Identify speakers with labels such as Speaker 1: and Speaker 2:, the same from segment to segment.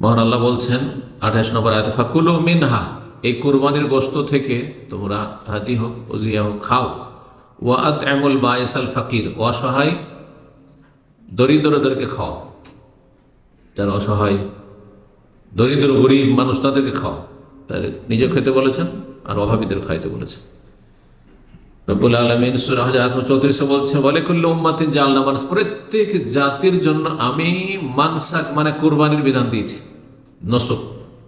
Speaker 1: মহান আল্লাহ বলছেন 28 নম্বর আয়াতে, ফাকুলু মিনহা, এই কুরবানির গোশত থেকে তোমরা হাদি হোক উজিয়া হোক খাও, ওয়া আত'আমুল বাঈসাল ফাকির, অসহায় দরিদ্রদেরকে খাও, যারা অসহায় দরিদ্র গরিব মানুষ তাদেরকে খাও। তাহলে নিজে খেতে বলেছেন আর অভাবীদের খাইতে বলেছেন। রব্বুল আলামিন সূরা হজ 34 বলছে, ওয়ালিকুল্লি উম্মাতিন জাআলনা মানসাক, প্রত্যেক জাতির জন্য আমি মানসাক মানে কুরবানির বিধান দিয়েছি। নসক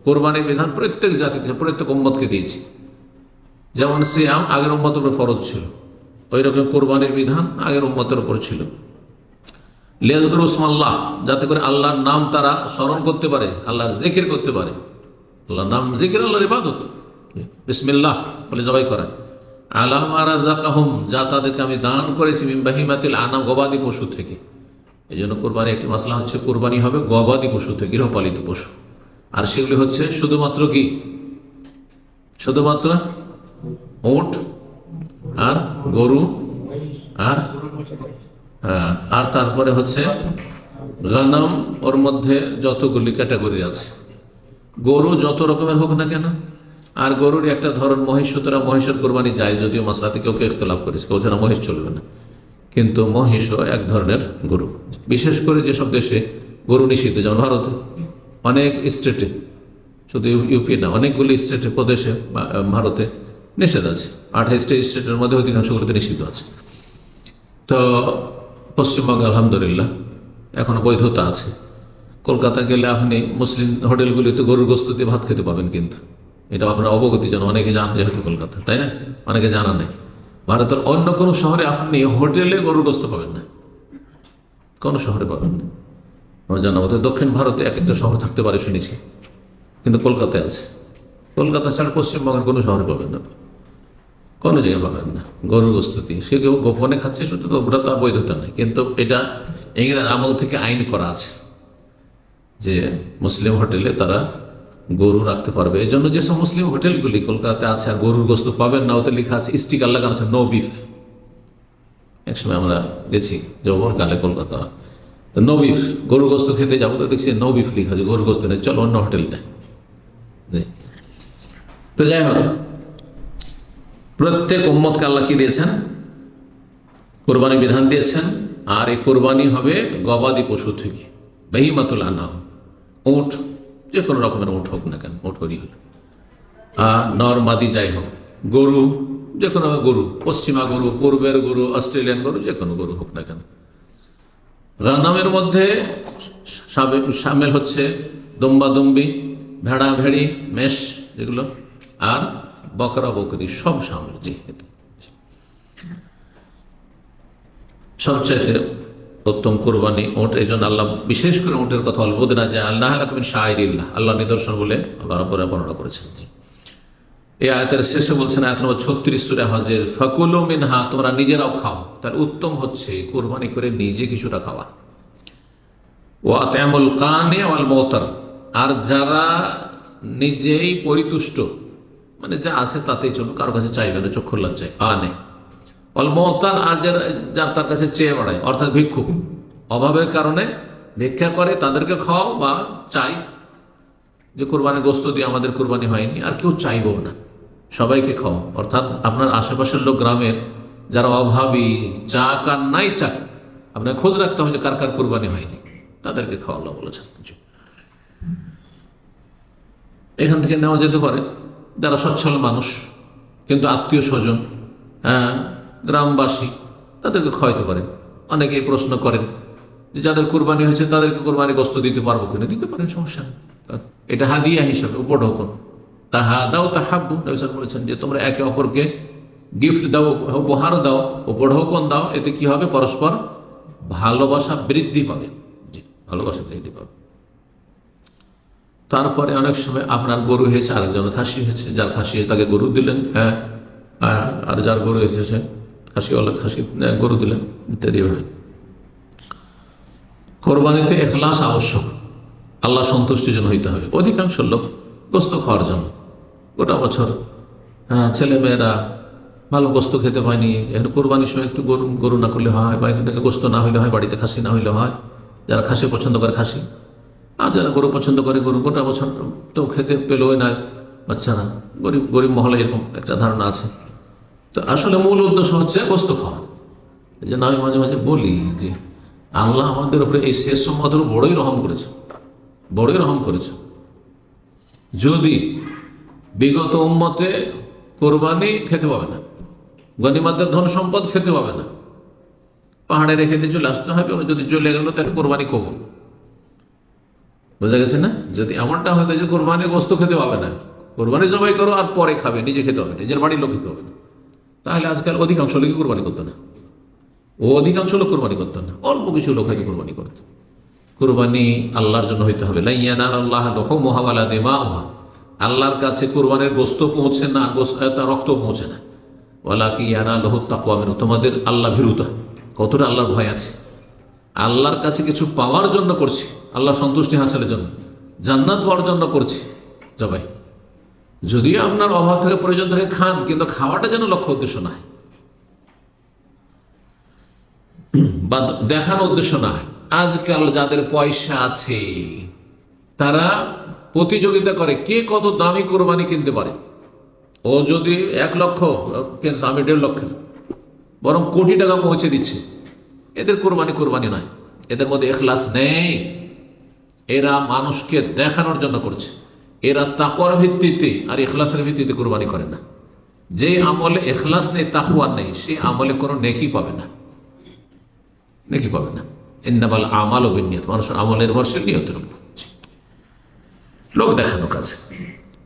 Speaker 1: কুরবানির বিধান প্রত্যেক জাতিতে প্রত্যেক উম্মতকে দিয়েছি। যেমন সিয়াম আগের উম্মতের উপর ফরজ ছিল, ওই রকম কুরবানির বিধান আগের উম্মতের উপর ছিল। লিয়াযকুরু ইসমাল্লাহ, যাতে করে আল্লাহর নাম তারা স্মরণ করতে পারে, আল্লাহর জিকির করতে পারে। আল্লাহর নাম জিকির আল্লাহর ইবাদত, বিসমিল্লাহ বলে জবাই করা। আলা মা রাযাকাহুম, যা তাদেরকে আমি দান করেছি, মিন বাহিমাতিল আনাম, গবাদি পশু থেকে। এই জন্য কোরবানি একটি মাসলা হচ্ছে, কোরবানি হবে গবাদি পশু থেকে, গৃহপালিত পশু। আর সেগুলি হচ্ছে শুধুমাত্র কি, শুধুমাত্র উট আর গরু আর তারপরে হচ্ছে গানাম। ওর মধ্যে যতগুলি ক্যাটাগরি আছে, গরু যত রকমের হোক না কেন। আর গরুর একটা ধরন মহিষ, সুতরাং মহিষের কোরবানি যায়, যদিও মাসলাতে কেউ ইখতিলাফ করেছে, কেউ না মহিষ চলবে না, কিন্তু মহিষও এক ধরনের গরু। বিশেষ করে যেসব দেশে গরু নিষিদ্ধ, যেমন ভারতে অনেক স্টেটে, শুধু ইউপি না, অনেকগুলি স্টেটে প্রদেশে ভারতে নিষেধ আছে। 28টা স্টেটের মধ্যে অধিকাংশগুলিতে নিষিদ্ধ আছে। তো পশ্চিমবঙ্গে আলহামদুলিল্লাহ এখনো বৈধতা আছে। কলকাতা গেলে আপনি মুসলিম হোটেলগুলিতে গরুর গোশত দিয়ে ভাত খেতে পাবেন, কিন্তু এটা আপনার অবগতি যেন অনেকে জান, যেহেতু কলকাতা, তাই না, অনেকে জানা নেই। ভারতের অন্য কোনো শহরে আপনি হোটেলে গরুর গোশত পাবেন না, কোনো শহরে পাবেন না। আমরা জানা মতো দক্ষিণ ভারতে এক একটা শহর থাকতে পারে শুনেছি, কিন্তু কলকাতায় আছে। কলকাতা ছাড়া পশ্চিমবঙ্গের কোনো শহরে পাবেন না, কোনো জায়গায় পাবেন না গরুর গোশত দিয়ে। সে কেউ গোপনে খাচ্ছে, সেটা তো ওরা তো আর বৈধতা নেই, কিন্তু এটা ইংরেজ আমল থেকে আইন করা আছে যে মুসলিম হোটেলে তারা গরু রাখতে পারবে। এই জন্য যেসব মুসলিম হোটেলগুলি কলকাতাতে আছে আর গরুর গোশত পাবেন না, ওতে লেখা আছে, স্টিকার লাগানো আছে, নো বিফ। একসময় আমরা গেছি যৌবনকালে কলকাতা, তো নো বিফ, গরুর গোশত খেতে যাবো তো দেখছি নো বিফ লেখা আছে, গরুর গোশত নেই, চলো অন্য হোটেল নেই। তো যাই হোক, প্রত্যেক উম্মতকে আল্লাহ কি দিয়েছেন, কোরবানি বিধান দিয়েছেন। আর এই কোরবানি হবে গবাদি পশু থেকে, বাহিমাতুল আনাম, উট, যে কোনো রকমের উট হোক না কেন, উট করি হল, নর মাদি যাই হোক, গরু যে কোনো গরু, পশ্চিমা গরু, পূর্বের গরু, অস্ট্রেলিয়ান গরু, যে কোনো গরু হোক না কেন। গানামের মধ্যে সামিল হচ্ছে দম্বা দম্বি, ভেড়া ভেড়ি, মেষ যেগুলো, আর বকরা বকরি, সব সামিল। জি, সবচাইতে উত্তম কোরবানি উট। এই জন্য আল্লাহ বিশেষ করে উটের কথা বলবো না, যে আল্লাহ মিন শাআইরিল্লাহ, আল্লাহ নিদর্শন বলে আল্লাহ রাব্বুল আলামিন বর্ণনা করেছেন। জি, এই আয়াতের শেষে বলছেন, আয়াত নম্বর 36 সূরা হজের, ফাকুলু মিনহা, তোমরা নিজেরাও খাও। তার উত্তম হচ্ছে কোরবানি করে নিজে কিছুটা খাওয়া। ওয়া আত'আমুল কানি ওয়াল মুতার, আর যারা নিজেই পরিতুষ্ট, মানে যা আছে তাতেই চলো, কারো কাছে চাইবে না, চক্ষুর লজ্জায় আনে। অল মুতার, আর যার তার কাছে চেয়ে বেড়ায়, অর্থাৎ ভিক্ষুক, অভাবের কারণে ভিক্ষা করে, তাদেরকে খাও, বা চাই যে কোরবানির গোশত দিয়ে আমাদের কোরবানি হয়নি, আর কেউ চাইবও না, সবাইকে খাও। অর্থাৎ আপনার আশেপাশের লোক, গ্রামের যারা অভাবী, চাক আর নাই চাক, আপনার খোঁজ রাখতে হবে যে কার কার কোরবানি হয়নি, তাদেরকে খাওয়া আল্লাহ বলেছেন। এখান থেকে নেওয়া যেতে পারে যারা সচ্ছল মানুষ, কিন্তু আত্মীয় স্বজন, গ্রামবাসী, তাদেরকে খাওয়াইতে পারেন। অনেকেই প্রশ্ন করেন যে যাদের কোরবানি হয়েছে তাদেরকে কোরবানি গোশত দিতে পারবো কিনা, দিতে পারেন, সমস্যা নেই। এটা হাদিয়া হিসাবে, উপঢৌকন। তাহাদাও তাহাব্বু, নবী সাল্লাল্লাহু আলাইহি ওয়াসাল্লাম বলেছেন যে তোমরা একে অপরকে গিফট দাও, উপহার দাও, উপঢৌকন দাও, এতে কি হবে, পরস্পর ভালোবাসা বৃদ্ধি পাবে। জি, ভালোবাসা বৃদ্ধি পাবে। তারপরে অনেক সময় আপনার গরু হয়েছে, আরেকজনের খাসি হয়েছে, যার খাসি তাকে গরু দিলেন, আর যার গরু হয়েছে সে খাসিওয়ালা খাসি গরু দিলেন, ইত্যাদি ভাবে। কোরবানিতে ইখলাস আবশ্যক, আল্লাহ সন্তুষ্টির জন্য হইতে হবে। অধিকাংশ লোক গোশত খাওয়ার জন্য গোটা বছর, ছেলেমেয়েরা ভালো গোশত খেতে পায়নি, একটু কোরবানির সময় একটু গরু না করলে হয়, বা এখান থেকে গোশত না হইলে হয়, বাড়িতে খাসি না হইলে হয়, যারা খাসি পছন্দ করে খাসি, আর যারা গরু পছন্দ করে গরু গোটা বছর তো খেতে পেলোই না বাচ্চারা, গরিব গরিব মহলে এরকম একটা ধারণা আছে। তো আসলে মূল উদ্দেশ্য হচ্ছে গোস্ত খাওয়া। এই জন্য আমি মাঝে মাঝে বলি যে আল্লাহ আমাদের উপরে এই শেষ সম্মতের বড়ই রহম করেছে, বড়ই রহম করেছে। যদি বিগত উম্মতে কোরবানি খেতে পাবে না, গনিমতের ধন সম্পদ খেতে পাবে না, পাহাড়ে রেখে দিয়ে চলে আসতে হবে, যদি চলে গেল তাহলে কোরবানি কবুল। বোঝা গেছে না? যদি এমনটা হয়তো যে কোরবানি গোস্ত খেতে পাবে না, কোরবানি জবাই করো আর পরে খাবে, নিজে খেতে হবে না, নিজের বাড়ির লোক খেতে হবে না, তাহলে আজকাল অধিকাংশ লোকই কোরবানি করতো না। অধিকাংশ লোক কোরবানি করতো না, অল্প কিছু লোক হয়তো কোরবানি করতো। কোরবানি আল্লাহর জন্য হইতে হবে। লা ইয়ানালু আল্লাহ লুহুমুহা ওয়ালা দিমাউহা, আল্লাহর কাছে কোরবানির গোস্ত পৌঁছে না, রক্ত পৌঁছে না। ওয়ালাকিন ইয়ানালুহু তাকওয়া মিনকুম, তোমাদের আল্লাহ ভীরুতা, কতটা আল্লাহর ভয় আছে। আল্লাহর কাছে কিছু পাওয়ার জন্য করছি, আল্লাহ সন্তুষ্টি হাসিলের জন্য, জান্নাত পাওয়ার জন্য করছি জবাই। যদিও আপনার অভাব থেকে প্রয়োজন থাকে খান, কিন্তু খাওয়াটা যেন লক্ষ্য উদ্দেশ্য না হয় বা দেখানোর উদ্দেশ্য না হয়। আজকাল যাদের পয়সা আছে তারা প্রতিযোগিতা করে কে কত দামি কোরবানি কিনতে পারে। ও যদি 1 লক্ষ কিন্তু আমি 1.5 লক্ষের, বরং কোটি টাকা পৌঁছে দিচ্ছে। এদের কোরবানি নয়, এদের মধ্যে এখলাস নেই। এরা মানুষকে দেখানোর জন্য করছে। এরা তাকওয়ার ভিত্তিতে আর এখলাসের ভিত্তিতে কোরবানি করে না। যে আমলে এখলাস নেই, তাকওয়া নেই, সে আমলে কোনো নেকি পাবে না, নেকি পাবে না। ইন্নামাল আমালু বিন্নিয়াত, মানুষের আমল নির্ভরশীল নিয়তের উপর। লোক দেখানো কাজ,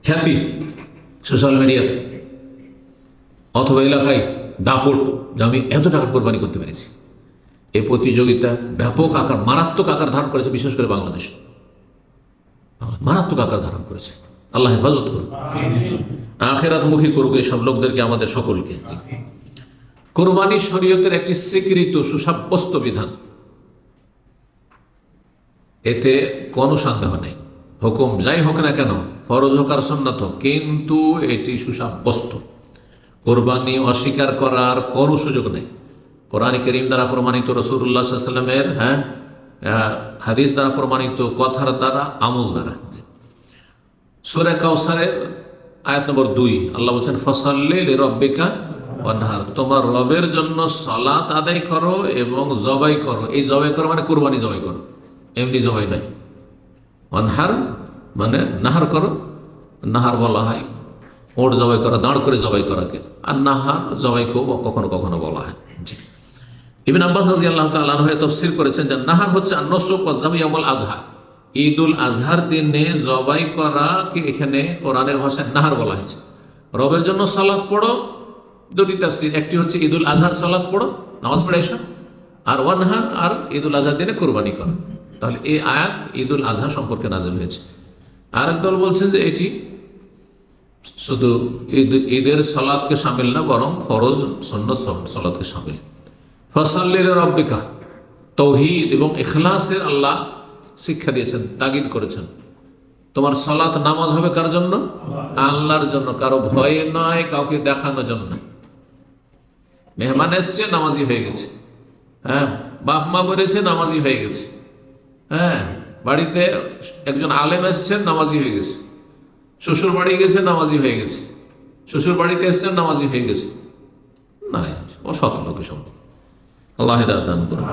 Speaker 1: খ্যাতি সোশ্যাল মিডিয়াতে অথবা এলাকায় দাপট যে আমি এত টাকা কোরবানি করতে পেরেছি। এই প্রতিযোগিতা ব্যাপক আকার, মারাত্মক আকার ধারণ করেছে, বিশেষ করে বাংলাদেশে মারাত্মক আকার ধারণ করেছে। আল্লাহ হেফাজত করুক, আখিরাত মুখী করুক এইসব লোকদেরকে, আমাদের সকলকে। কোরবানি শরীয়তের একটি স্বীকৃত সুসাব্যস্ত বিধান, এতে কোনো সন্দেহ নেই। হুকুম যাই হোক না কেন, ফরজ হোক আর সুন্নাত হোক, কিন্তু এটি সুসাব্যস্ত। কোরবানি অস্বীকার করার কোনো সুযোগ নেই। কোরআন কারীম দ্বারা প্রমাণিত, রাসূলুল্লাহ সাল্লাল্লাহু আলাইহি ওয়াসাল্লামের হাদিস দ্বারা প্রমাণিত, কথার দ্বারা, আমল দ্বারা। সূরা কাউসারের আয়াত নম্বর 2 আল্লাহ বলছেন ফাসাল্লি লিরাব্বিকা ওয়ানহার, তোমার রবের জন্য সালাত আদায় করো এবং জবাই করো। এই জবাই করো মানে কোরবানি জবাই করো, এমনি জবাই নয়। ওয়ানহার মানে নাহার করো, নাহার বলা হয় ওট জবাই করা, দাঁড় করে জবাই করাকে, আর নাহার জবাইকেও কখনো কখনো বলা হয়। জি, ইবনে আব্বাস রাদিয়াল্লাহু তাআলা আনহু তাফসীর করেছেন যে নাহার হচ্ছে আন-নুসুক ওয়া যাবহু ইয়াউমুল আযহা, ঈদুল আজহার দিনে জবাই করাকে এখানে কোরআনের ভাষায় নাহার বলা হয়েছে। রবের জন্য সালাত পড়ো, দুটি তাফসীর, একটি হচ্ছে ঈদুল আজহার সালাত পড়ো, নামাজ পড়ে এসো, আর ওয়ানহার আর ঈদুল আজহার দিনে কোরবানি করো। তাহলে এই আয়াত ঈদুল আজহা সম্পর্কে নাযিল হয়েছে। আরেক দল বলছেন যে এটি শুধু ঈদের সালাতকে শামিল না, বরং ফরজ সুন্নত সালাতকে শামিল। ফাসাল্লি লিরাব্বিকা, তাওহীদ এবং ইখলাসের আল্লাহ শিক্ষা দিয়েছেন, তাগিদ করেছেন। তোমার সালাত নামাজ হবে কার জন্য? আল্লাহর জন্য, কারো ভয়ে নয়, কাউকে দেখানোর জন্য। মেহমান এসছে, নামাজি হয়ে গেছে, হ্যাঁ, বাপ মা মরেছে, নামাজি হয়ে গেছে, হ্যাঁ, বাড়িতে একজন আলেম এসছেন, নামাজি হয়ে গেছে, শ্বশুর বাড়ি গেছে, নামাজি হয়ে গেছে, শ্বশুর বাড়িতে এসছেন, নামাজি হয়ে গেছে। নাই, অসৎ লোক সব। আল্লাহ হিদায়াত দান করুন।